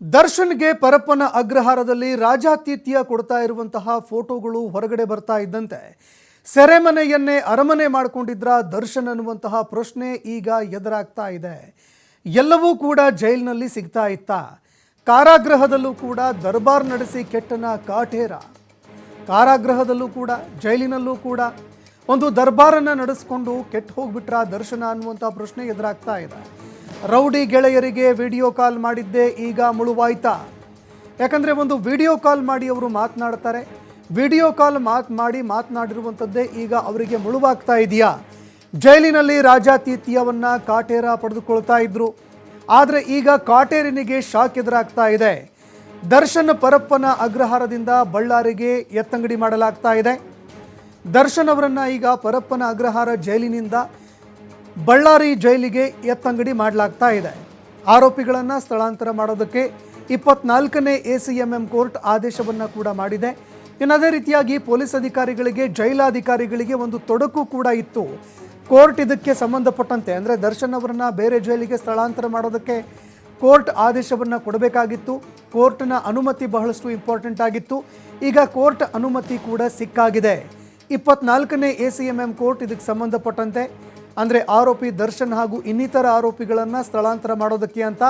ದರ್ಶನ್ಗೆ ಪರಪ್ಪನ ಅಗ್ರಹಾರದಲ್ಲಿ ರಾಜಾತಿಥ್ಯ ಕೊಡ್ತಾ ಇರುವಂತಹ ಫೋಟೋಗಳು ಹೊರಗಡೆ ಬರ್ತಾ ಇದ್ದಂತೆ ಸೆರೆಮನೆಯನ್ನೇ ಅರಮನೆ ಮಾಡಿಕೊಂಡಿದ್ರ ದರ್ಶನ್ ಅನ್ನುವಂತಹ ಪ್ರಶ್ನೆ ಈಗ ಎದುರಾಗ್ತಾ ಇದೆ. ಎಲ್ಲವೂ ಕೂಡ ಜೈಲಿನಲ್ಲಿ ಸಿಗ್ತಾ ಇತ್ತ. ಕಾರಾಗೃಹದಲ್ಲೂ ಕೂಡ ದರ್ಬಾರ್ ನಡೆಸಿ ಕೆಟ್ಟನ ಕಾಟೇರ. ಕಾರಾಗೃಹದಲ್ಲೂ ಕೂಡ ಜೈಲಿನಲ್ಲೂ ಕೂಡ ಒಂದು ದರ್ಬಾರನ್ನು ನಡೆಸ್ಕೊಂಡು ಕೆಟ್ಟು ಹೋಗ್ಬಿಟ್ರ ದರ್ಶನ ಅನ್ನುವಂಥ ಪ್ರಶ್ನೆ ಎದುರಾಗ್ತಾ ಇದೆ. ರೌಡಿ ಗೆಳೆಯರಿಗೆ ವಿಡಿಯೋ ಕಾಲ್ ಮಾಡಿದ್ದೇ ಈಗ ಮುಳುವಾಯ್ತಾ? ಯಾಕಂದರೆ ಒಂದು ವಿಡಿಯೋ ಕಾಲ್ ಮಾಡಿ ಅವರು ಮಾತನಾಡ್ತಾರೆ. ವಿಡಿಯೋ ಕಾಲ್ ಮಾತನಾಡಿರುವಂಥದ್ದೇ ಈಗ ಅವರಿಗೆ ಮುಳುವಾಗ್ತಾ ಇದೆಯಾ? ಜೈಲಿನಲ್ಲಿ ರಾಜಾತಿಥ್ಯವನ್ನು ಕಾಟೇರ ಪಡೆದುಕೊಳ್ತಾ ಇದ್ರು. ಆದರೆ ಈಗ ಕಾಟೇರನಿಗೆ ಶಾಕ್ ಎದುರಾಗ್ತಾ ಇದೆ. ದರ್ಶನ್ ಪರಪ್ಪನ ಅಗ್ರಹಾರದಿಂದ ಬಳ್ಳಾರಿಗೆ ಎತ್ತಂಗಡಿ ಮಾಡಲಾಗ್ತಾ ಇದೆ. ದರ್ಶನ್ ಅವರನ್ನು ಈಗ ಪರಪ್ಪನ ಅಗ್ರಹಾರ ಜೈಲಿನಿಂದ ಬಳ್ಳಾರಿ ಜೈಲಿಗೆ ಎತ್ತಂಗಡಿ ಮಾಡಲಾಗ್ತಾ ಇದೆ. ಆರೋಪಿಗಳನ್ನು ಸ್ಥಳಾಂತರ ಮಾಡೋದಕ್ಕೆ 24ನೇ ACMM ಕೋರ್ಟ್ ಆದೇಶವನ್ನು ಕೂಡ ಮಾಡಿದೆ. ಇನ್ನು ಅದೇ ರೀತಿಯಾಗಿ ಪೊಲೀಸ್ ಅಧಿಕಾರಿಗಳಿಗೆ, ಜೈಲಾಧಿಕಾರಿಗಳಿಗೆ ಒಂದು ತೊಡಕು ಕೂಡ ಇತ್ತು. ಕೋರ್ಟ್ ಇದಕ್ಕೆ ಸಂಬಂಧಪಟ್ಟಂತೆ ಅಂದರೆ ದರ್ಶನ್ ಅವರನ್ನು ಬೇರೆ ಜೈಲಿಗೆ ಸ್ಥಳಾಂತರ ಮಾಡೋದಕ್ಕೆ ಕೋರ್ಟ್ ಆದೇಶವನ್ನು ಕೊಡಬೇಕಾಗಿತ್ತು. ಕೋರ್ಟ್ನ ಅನುಮತಿ ಬಹಳಷ್ಟು ಇಂಪಾರ್ಟೆಂಟ್ ಆಗಿತ್ತು. ಈಗ ಕೋರ್ಟ್ ಅನುಮತಿ ಕೂಡ ಸಿಕ್ಕಾಗಿದೆ. 24ನೇ ACMM ಕೋರ್ಟ್ ಇದಕ್ಕೆ ಸಂಬಂಧಪಟ್ಟಂತೆ ಅಂದರೆ ಆರೋಪಿ ದರ್ಶನ್ ಹಾಗೂ ಇನ್ನಿತರ ಆರೋಪಿಗಳನ್ನು ಸ್ಥಳಾಂತರ ಮಾಡೋದಕ್ಕೆ ಅಂತ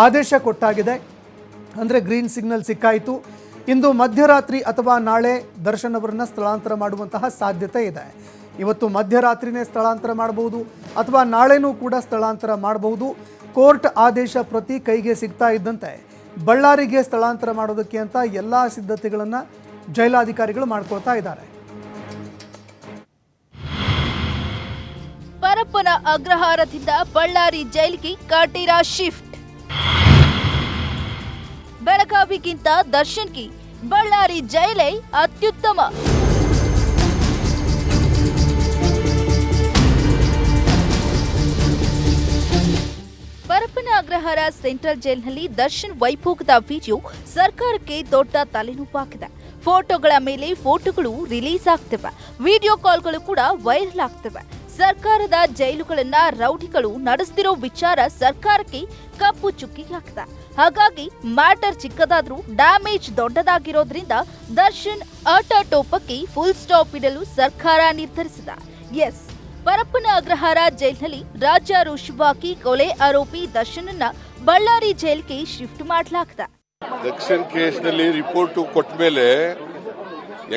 ಆದೇಶ ಕೊಟ್ಟಾಗಿದೆ. ಅಂದರೆ ಗ್ರೀನ್ ಸಿಗ್ನಲ್ ಸಿಕ್ಕಾಯಿತು. ಇಂದು ಮಧ್ಯರಾತ್ರಿ ಅಥವಾ ನಾಳೆ ದರ್ಶನ್ ಅವರನ್ನು ಸ್ಥಳಾಂತರ ಮಾಡುವಂತಹ ಸಾಧ್ಯತೆ ಇದೆ. ಇವತ್ತು ಮಧ್ಯರಾತ್ರಿನೇ ಸ್ಥಳಾಂತರ ಮಾಡಬಹುದು ಅಥವಾ ನಾಳೆನೂ ಕೂಡ ಸ್ಥಳಾಂತರ ಮಾಡಬಹುದು. ಕೋರ್ಟ್ ಆದೇಶ ಪ್ರತಿ ಕೈಗೆ ಸಿಗ್ತಾ ಇದ್ದಂತೆ ಬಳ್ಳಾರಿಗೆ ಸ್ಥಳಾಂತರ ಮಾಡೋದಕ್ಕೆ ಅಂತ ಎಲ್ಲ ಸಿದ್ಧತೆಗಳನ್ನು ಜೈಲಾಧಿಕಾರಿಗಳು ಮಾಡ್ಕೊಳ್ತಾ ಇದ್ದಾರೆ. ಪರಪ್ಪನ ಅಗ್ರಹಾರದಿಂದ ಬಳ್ಳಾರಿ ಜೈಲಿಗೆ ಕಾಟೇರ ಶಿಫ್ಟ್. ಬೆಳಗಾವಿಗಿಂತ ದರ್ಶನ್ಗೆ ಬಳ್ಳಾರಿ ಜೈಲೇ ಅತ್ಯುತ್ತಮ. ಪರಪ್ಪನ ಅಗ್ರಹಾರ ಸೆಂಟ್ರಲ್ ಜೈಲಿನಲ್ಲಿ ದರ್ಶನ್ ವೈಭೋಗದ ವಿಡಿಯೋ ಸರ್ಕಾರಕ್ಕೆ ದೊಡ್ಡ ತಲೆನೋವಾಗಿದೆ. ಫೋಟೋಗಳ ಮೇಲೆ ಫೋಟೋಗಳು ರಿಲೀಸ್ ಆಗ್ತವೆ, ವಿಡಿಯೋ ಕಾಲ್ಗಳು ಕೂಡ ವೈರಲ್ ಆಗ್ತವೆ. ಸರ್ಕಾರದ ಜೈಲುಗಳನ್ನ ರೌಡಿಗಳು ನಡೆಸ್ತಿರೋ ವಿಚಾರ ಸರ್ಕಾರಕ್ಕೆ ಕಪ್ಪು ಚುಕ್ಕಿಯಾಗಿದೆ. ಹಾಗಾಗಿ ಮ್ಯಾಟರ್ ಚಿಕ್ಕದಾದ್ರೂ ಡ್ಯಾಮೇಜ್ ದೊಡ್ಡದಾಗಿರೋದ್ರಿಂದ ದರ್ಶನ್ ಆಟಾಟೋಪಕ್ಕೆ ಫುಲ್ ಸ್ಟಾಪ್ ಇಡಲು ಸರ್ಕಾರ ನಿರ್ಧರಿಸಿದೆ. ಎಸ್, ಪರಪ್ಪನ ಅಗ್ರಹಾರ ಜೈಲಿನಲ್ಲಿ ರಾಜ್ಯಾರೋಷವಾಗಿ ಕೊಲೆ ಆರೋಪಿ ದರ್ಶನನ್ನ ಬಳ್ಳಾರಿ ಜೈಲಿಗೆ ಶಿಫ್ಟ್ ಮಾಡಲಾಗಿದೆ. ದಕ್ಷಿಣ ಕೇಸ್ನಲ್ಲಿ ರಿಪೋರ್ಟ್ ಕೊಟ್ಟ ಮೇಲೆ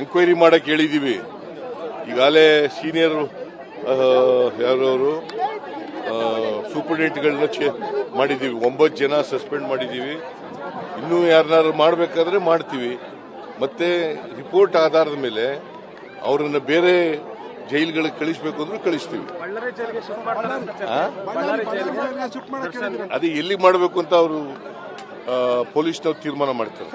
ಎಂಕ್ವೈರಿ ಮಾಡಕ್ ಹೇಳಿದೀವಿ. ಈಗಾಗಲೇ ಸೀನಿಯರ್ ಯಾರವರು ಸೂಪರಿಂಟೆಂಡೆಂಟ್ಗಳನ್ನ ಮಾಡಿದ್ದೀವಿ. 9 ಜನ ಸಸ್ಪೆಂಡ್ ಮಾಡಿದ್ದೀವಿ. ಇನ್ನೂ ಯಾರನ್ನಾರು ಮಾಡಬೇಕಾದ್ರೆ ಮಾಡ್ತೀವಿ. ಮತ್ತೆ ರಿಪೋರ್ಟ್ ಆಧಾರದ ಮೇಲೆ ಅವರನ್ನು ಬೇರೆ ಜೈಲ್ಗಳಿಗೆ ಕಳಿಸಬೇಕು ಅಂದ್ರೆ ಕಳಿಸ್ತೀವಿ. ಅದೇ ಎಲ್ಲಿ ಮಾಡಬೇಕು ಅಂತ ಅವರು ಪೊಲೀಸ್ನವ್ರು ತೀರ್ಮಾನ ಮಾಡ್ತಾರೆ.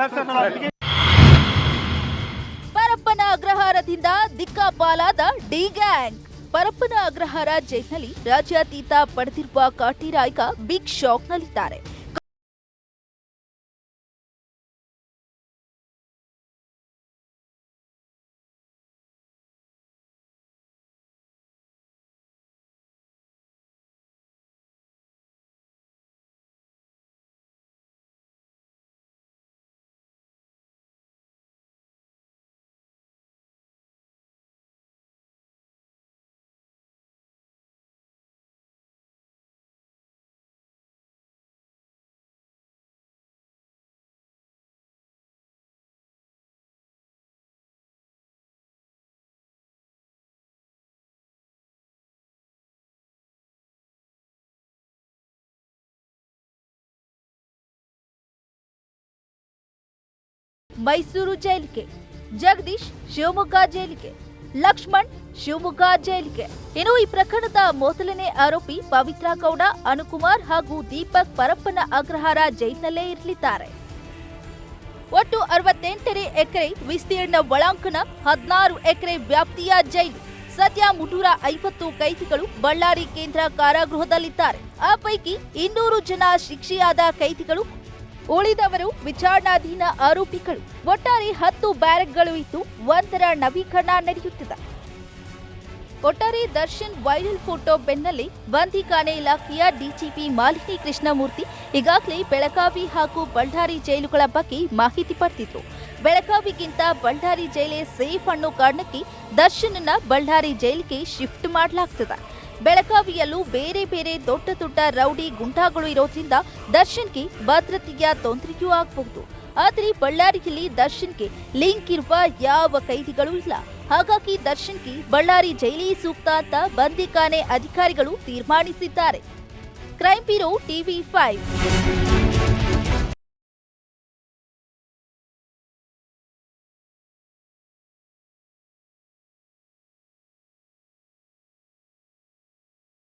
ಪರಪ್ಪನ ಅಗ್ರಹಾರದಿಂದ ದಿಕ್ಕಾಪಾಲಾದ ಡಿ ಗ್ಯಾಂಗ್. ಪರಪ್ಪನ ಅಗ್ರಹಾರ ಜೈಲಿನಲ್ಲಿ ರಾಜ್ಯಾತೀತ ಪಡೆದಿರುವ ಕಾಟೇರ ಈಗ ಬಿಗ್ ಶಾಕ್ನಲ್ಲಿದ್ದಾರೆ. ಮೈಸೂರು ಜೈಲಿಗೆ ಜಗದೀಶ್, ಶಿವಮೊಗ್ಗ ಜೈಲಿಗೆ ಲಕ್ಷ್ಮಣ್, ಶಿವಮೊಗ್ಗ ಜೈಲಿಗೆ. ಇನ್ನು ಈ ಪ್ರಕರಣದ ಮೊದಲನೇ ಆರೋಪಿ ಪವಿತ್ರ ಗೌಡ, ಅನುಕುಮಾರ್ ಹಾಗೂ ದೀಪಕ್ ಪರಪ್ಪನ ಅಗ್ರಹಾರ ಜೈಲಿನಲ್ಲೇ ಇರಲಿದ್ದಾರೆ. ಒಟ್ಟು 68 ಎಕರೆ ವಿಸ್ತೀರ್ಣ ಒಳಾಂಗಣ, 16 ಎಕರೆ ವ್ಯಾಪ್ತಿಯ ಜೈಲು. ಸದ್ಯ 350 ಕೈದಿಗಳು ಬಳ್ಳಾರಿ ಕೇಂದ್ರ ಕಾರಾಗೃಹದಲ್ಲಿದ್ದಾರೆ. ಆ ಪೈಕಿ 200 ಜನ ಶಿಕ್ಷೆಯಾದ ಕೈದಿಗಳು, ಉಳಿದವರು ವಿಚಾರಣಾಧೀನ ಆರೋಪಿಗಳು. ಒಟ್ಟಾರೆ 10 ಬ್ಯಾರಕ್ಗಳು ಇದ್ದು ಒಂದರ ನವೀಕರಣ ನಡೆಯುತ್ತಿದೆ. ಒಟ್ಟಾರೆ ದರ್ಶನ್ ವೈರಲ್ ಫೋಟೋ ಬೆನ್ನಲ್ಲೇ ಬಂಧಿಖಾನೆ ಇಲಾಖೆಯ ಡಿಜಿಪಿ ಮಾಲಿನಿ ಕೃಷ್ಣಮೂರ್ತಿ ಈಗಾಗಲೇ ಬೆಳಗಾವಿ ಹಾಗೂ ಬಳ್ಳಾರಿ ಜೈಲುಗಳ ಬಗ್ಗೆ ಮಾಹಿತಿ ಪಡೆದಿದ್ರು. ಬೆಳಗಾವಿಗಿಂತ ಬಳ್ಳಾರಿ ಜೈಲೇ ಸೇಫ್ ಅನ್ನೋ ಕಾರಣಕ್ಕೆ ದರ್ಶನ್ನ ಬಳ್ಳಾರಿ ಜೈಲಿಗೆ ಶಿಫ್ಟ್ ಮಾಡಲಾಗ್ತದೆ. ಬೆಳಗಾವಿಯಲ್ಲೂ ಬೇರೆ ಬೇರೆ ದೊಡ್ಡ ದೊಡ್ಡ ರೌಡಿ ಗುಂಡಾಗಳು ಇರೋದ್ರಿಂದ ದರ್ಶನ್ಗೆ ಭದ್ರತೆಯ ತೊಂದರೆಯೂ ಆಗಬಹುದು. ಆದರೆ ಬಳ್ಳಾರಿಯಲ್ಲಿ ದರ್ಶನ್ಗೆ ಲಿಂಕ್ ಇರುವ ಯಾವ ಕೈದಿಗಳು ಇಲ್ಲ. ಹಾಗಾಗಿ ದರ್ಶನ್ಗೆ ಬಳ್ಳಾರಿ ಜೈಲೇ ಸೂಕ್ತ ಅಂತ ಬಂಧಿಖಾನೆ ಅಧಿಕಾರಿಗಳು ತೀರ್ಮಾನಿಸಿದ್ದಾರೆ. Crime bureau TV5.